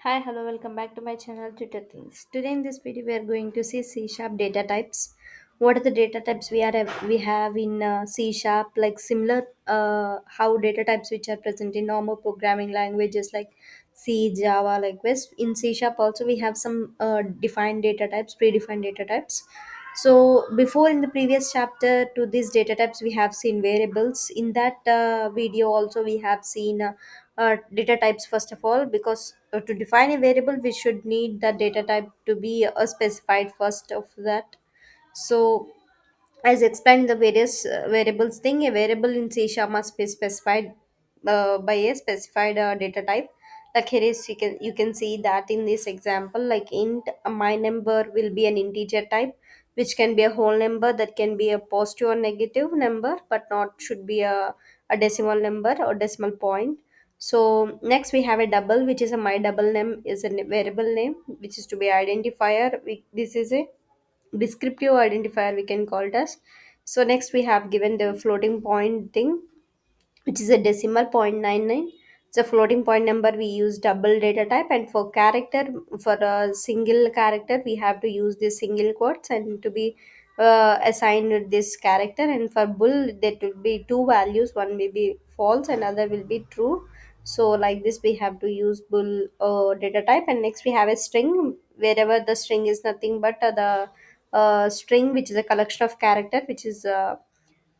Hi, hello, welcome back to my channel Tutor Things. Today in this video we are going to see C Sharp data types. What are the data types we have in C Sharp, like similar how data types which are present in normal programming languages like C, Java, like this. In C Sharp also we have some defined data types, predefined data types. So before in the previous chapter to these data types we have seen variables. In that video also we have seen data types first of all, because to define a variable we should need the data type to be specified first of that. So as explained the various variables thing, a variable in C sharp must be specified by a specified data type. Like here is you can see that in this example, like int my number will be an integer type, which can be a whole number, that can be a positive or negative number, but not should be a decimal number or decimal point. So next we have a double, which is a my double name is a variable name, which is to be identifier. This is a descriptive identifier, we can call it as. So next we have given the floating point thing, which is a decimal 0.99. It's a floating point number, we use double data type. And for character, for a single character we have to use this single quotes and to be assigned this character. And for bull there will be two values, one may be false and other will be true. So like this we have to use bull data type. And next we have a string, wherever the string is nothing but the string, which is a collection of character, which is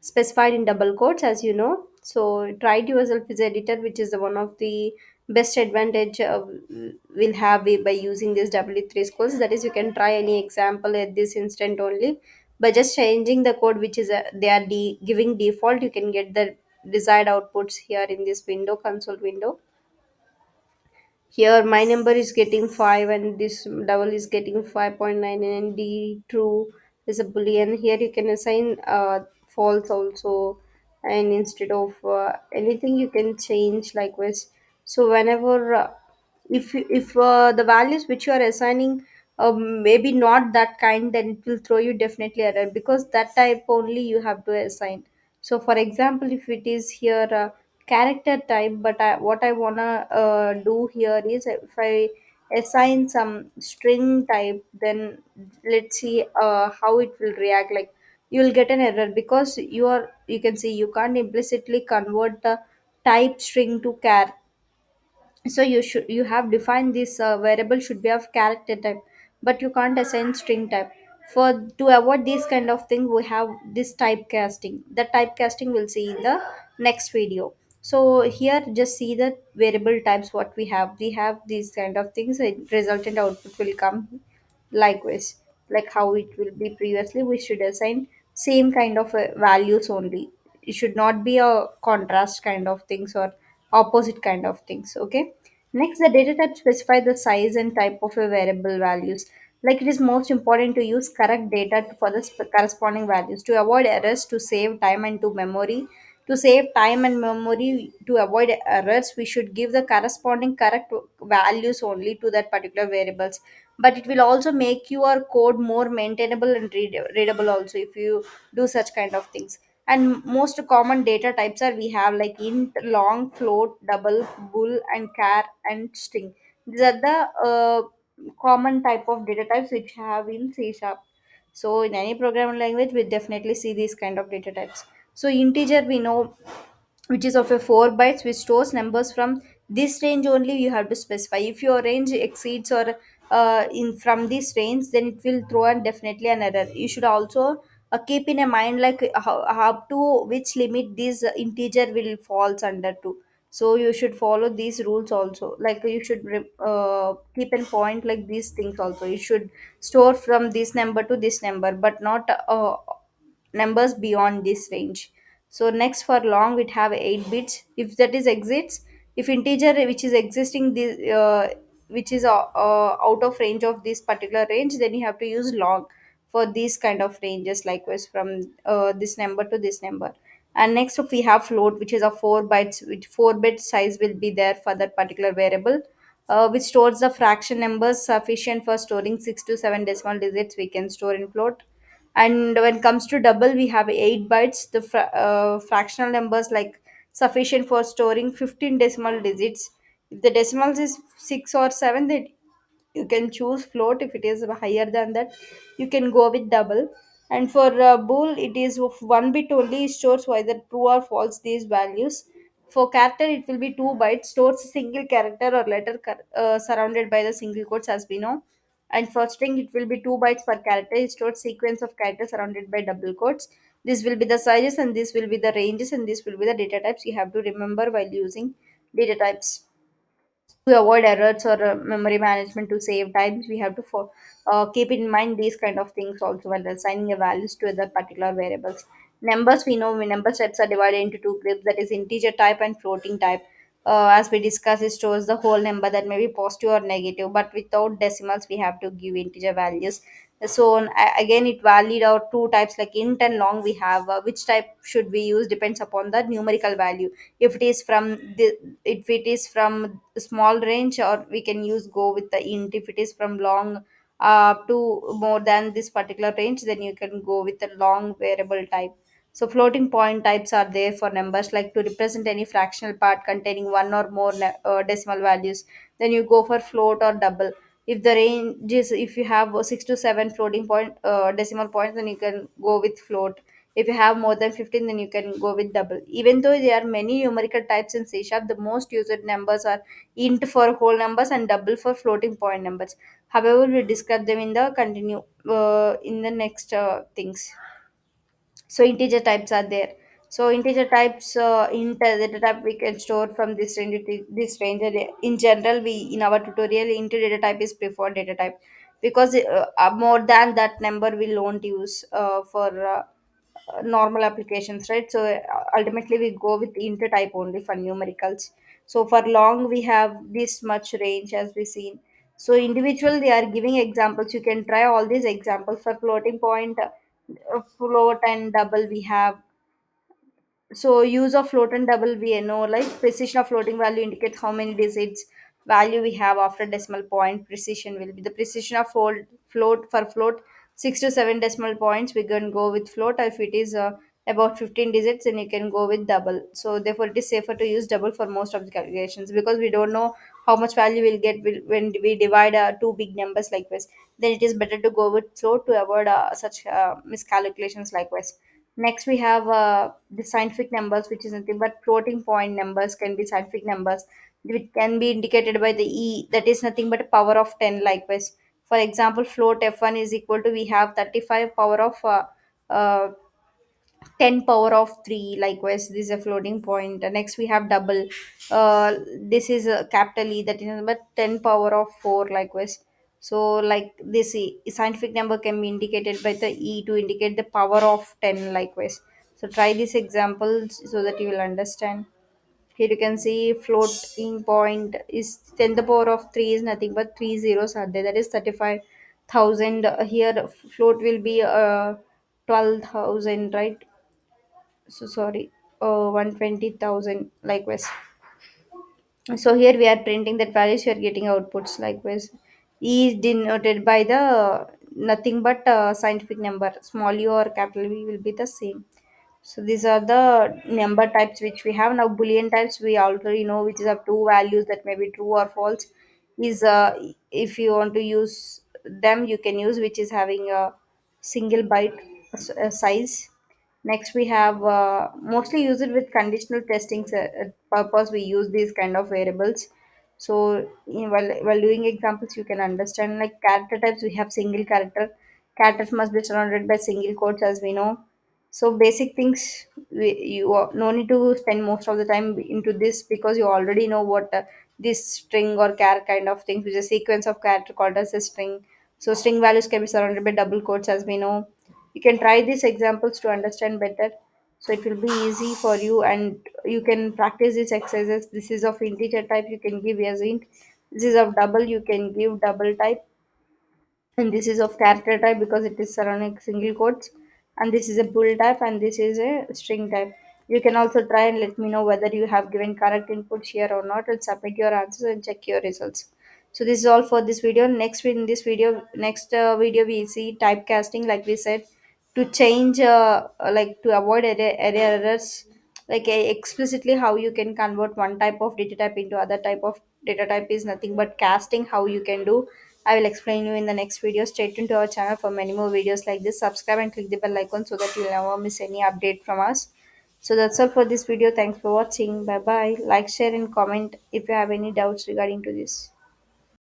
specified in double quotes, as you know. So try it yourself as editor, which is the one of the best advantage we'll have by using this W3 schools. That is, you can try any example at this instant only by just changing the code, which is they are giving default. You can get the desired outputs here in this window, console window. Here my number is getting 5 and this double is getting 5.9, and D true is a boolean. Here you can assign false also, and instead of anything you can change likewise. So whenever if the values which you are assigning maybe not that kind, then it will throw you definitely error, because that type only you have to assign. So for example, if it is here character type, but what I wanna do here is, if I assign some string type, then let's see how it will react. Like you will get an error, because you can see you can't implicitly convert the type string to char. So you have defined this variable should be of character type, but you can't assign string type. For to avoid this kind of thing, we have this typecasting. The typecasting we'll see in the next video. So here just see the variable types. What we have these kind of things, and resultant output will come likewise. Like how it will be previously, we should assign same kind of values only. It should not be a contrast kind of things or opposite kind of things. Okay, next the data type specify the size and type of a variable values. Like it is most important to use correct data for the corresponding values to avoid errors, to save time and to memory. To save time and memory, to avoid errors, we should give the corresponding correct values only to that particular variables. But it will also make your code more maintainable and readable also, if you do such kind of things. And most common data types are we have like int, long, float, double, bool, and char, and string. These are the common type of data types which have in C sharp. So in any programming language we definitely see these kind of data types. So integer we know, which is of a 4 bytes, which stores numbers from this range only. You have to specify if your range exceeds or in from this range, then it will throw and definitely an error. You should also keep in a mind, like how up to which limit this integer will falls under to. So you should follow these rules also. Like you should keep in point like these things also. You should store from this number to this number, but not numbers beyond this range. So next for long it have 8 bits. If that is exits, if integer which is existing this which is out of range of this particular range, then you have to use long for these kind of ranges, likewise from this number to this number. And next if we have float, which is a 4 bytes, which 4-bit size will be there for that particular variable, which stores the fraction numbers sufficient for storing 6 to 7 decimal digits we can store in float. And when it comes to double, we have 8 bytes, the fractional numbers like sufficient for storing 15 decimal digits. If the decimals is 6 or 7, then you can choose float. If it is higher than that, you can go with double. And for bool, it is of one bit only, stores whether true or false these values. For character, it will be 2 bytes, stores a single character or letter surrounded by the single quotes, as we know. And for string, it will be 2 bytes per character, it stores sequence of characters surrounded by double quotes. This will be the sizes, and this will be the ranges, and this will be the data types you have to remember while using data types. To avoid errors or memory management, to save times, we have to keep in mind these kind of things also when assigning a values to other particular variables. Numbers, we know number sets are divided into two groups, that is integer type and floating type. As we discussed, it stores the whole number that may be positive or negative, but without decimals we have to give integer values. So again, it valid out two types like int and long. We have which type should we use depends upon the numerical value. If it is from the, if it is from small range, or we can use go with the int. If it is from long to more than this particular range, then you can go with the long variable type. So floating point types are there for numbers, like to represent any fractional part containing one or more decimal values, then you go for float or double. If the range is, if you have 6 to 7 floating point decimal points, then you can go with float. If you have more than 15, then you can go with double. Even though there are many numerical types in C Sharp, the most used numbers are int for whole numbers and double for floating point numbers. However, we discuss them in the continue in the next things. So integer types are there. So integer types, int data type we can store from this range to this range. And in general, we in our tutorial, int data type is preferred data type, because more than that number we won't use for normal applications, right? So ultimately we go with int type only for numericals. So for long, we have this much range as we seen. So individual, they are giving examples, you can try all these examples. For floating point, float and double, we have. So use of float and double, we know like precision of floating value indicates how many digits value we have after decimal point. Precision will be the precision of float. For float, 6 to 7 decimal points, we can go with float. If it is about 15 digits, then you can go with double. So therefore it is safer to use double for most of the calculations, because we don't know how much value we'll get when we divide two big numbers like this. Then it is better to go with float to avoid such miscalculations likewise. Next, we have the scientific numbers, which is nothing but floating point numbers can be scientific numbers, which can be indicated by the E, that is nothing but a power of 10 likewise. For example, float F1 is equal to, we have 35 power of uh, 10 power of 3 likewise. This is a floating point. Next, we have double. This is a capital E, that is but 10 power of 4 likewise. So like this scientific number can be indicated by the E to indicate the power of 10 likewise. So try these examples so that you will understand. Here you can see floating point is 10 the power of 3 is nothing but 3 zeros are there, that is 35,000. Here float will be 12,000, right? So sorry, 120,000 likewise. So here we are printing that values, you are getting outputs likewise. E is denoted by the nothing but scientific number, small u or capital V will be the same. So these are the number types which we have. Now boolean types, we already know, which is of two values that may be true or false. Is if you want to use them, you can use which is having a single byte size. Next, we have mostly use it with conditional testing purpose. We use these kind of variables. So while doing examples, you can understand like character types. We have single character. Characters must be surrounded by single quotes, as we know. So basic things, no need to spend most of the time into this, because you already know what this string or char kind of things, which is a sequence of character called as a string. So string values can be surrounded by double quotes, as we know. You can try these examples to understand better. So it will be easy for you, and you can practice these exercises. This is of integer type, you can give as int. This is of double, you can give double type. And this is of character type because it is surrounding single quotes. And this is a bool type, and this is a string type. You can also try and let me know whether you have given correct inputs here or not, and submit your answers and check your results. So this is all for this video. Next video we see typecasting, like we said, to change like to avoid errors, like explicitly how you can convert one type of data type into other type of data type is nothing but casting, how you can do. I will explain you in the next video. Stay tuned to our channel for many more videos like this. Subscribe and click the bell icon so that you'll never miss any update from us. So that's all for this video. Thanks for watching. Bye bye. Like, share, and comment if you have any doubts regarding to this.